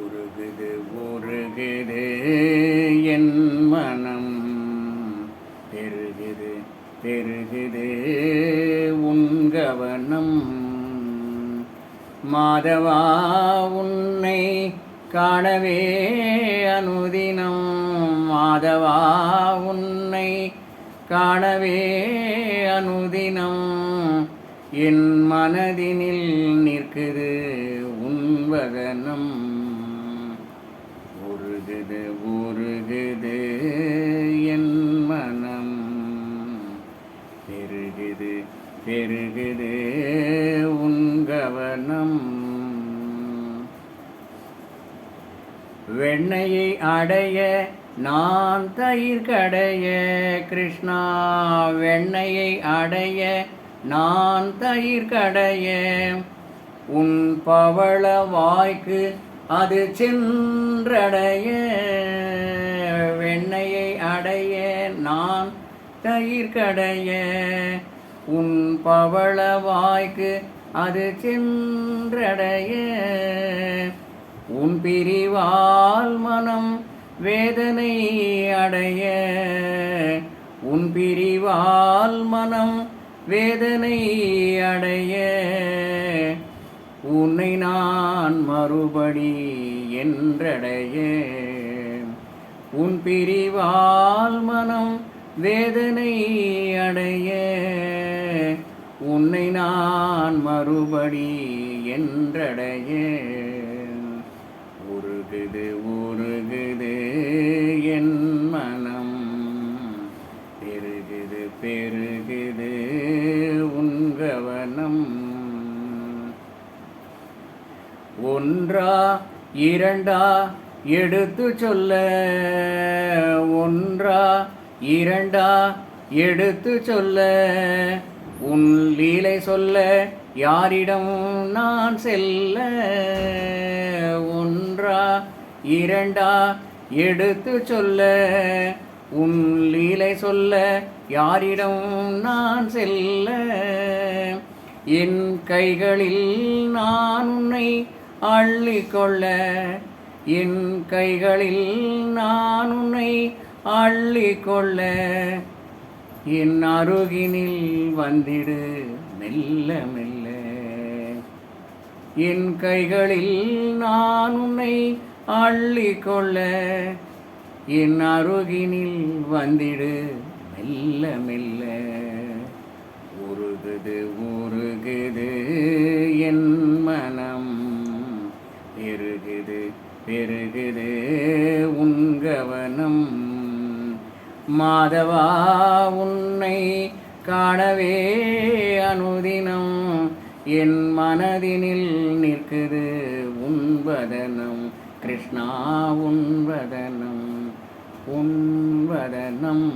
உருகுது உருகுது என் மனம், பெருகுது பெருகுது உன் கவனம். மாதவா உன்னை காணவே அனுதினம், மாதவா உன்னை காணவே அனுதினம். என் மனதினில் நிற்குது உன் வதனம். உருகுது உருகுது என் மனம், பெருகுது பெருகுது உன் கவனம். வெண்ணையை அடைய நான் தயிர் கடைய கிருஷ்ணா, வெண்ணையை அடைய நான் தயிர் கடைய. உன் பவள வாய்க்கு அது சென்றடைய, வெண்ணையை அடைய நான் தயிர் கடைய. உன் பவள வாய்க்கு அது சென்றடைய. உன் பிரிவால் மனம் வேதனை அடைய, உன் பிரிவால் மனம் வேதனை அடைய. உன்னை நான் மறுபடி என்றடைய, உன் பிரிவால் மனம் வேதனை அடைய. உன்னை நான் மறுபடி என்றடைய. உருகுது உருகுது என் மனம், பெருகுது பெருகுது உன் கவனம். ஒன்றா இரண்டா எடுத்து சொல்ல, ஒன்றா இரண்டா எடுத்து சொல்ல. உன் லீலை சொல்ல யாரிடம் நான் செல்ல. ஒன்றா இரண்டா எடுத்து சொல்ல, உன் லீலை சொல்ல யாரிடம் நான் செல்ல. என் கைகளில் நான் உன்னை அள்ளிக்கொள்ள, என் கைகளில் நான் உன்னை அள்ளிக்கொள்ள. என் அருகினில் வந்திடு மெல்ல மெல்ல, என் கைகளில் நான் உன்னை அள்ளிக்கொள்ள. என் அருகினில் வந்திடு மெல்ல மெல்ல. உருகுது உருகுது என் மனம், பெருகுது பெருகுது உன் கவனம். மாதவா உன்னை காணவே அனுதினம். என் மனதினில் நிற்குது உன் வதனம் கிருஷ்ணா, உன் வதனம் உன் வதனம்.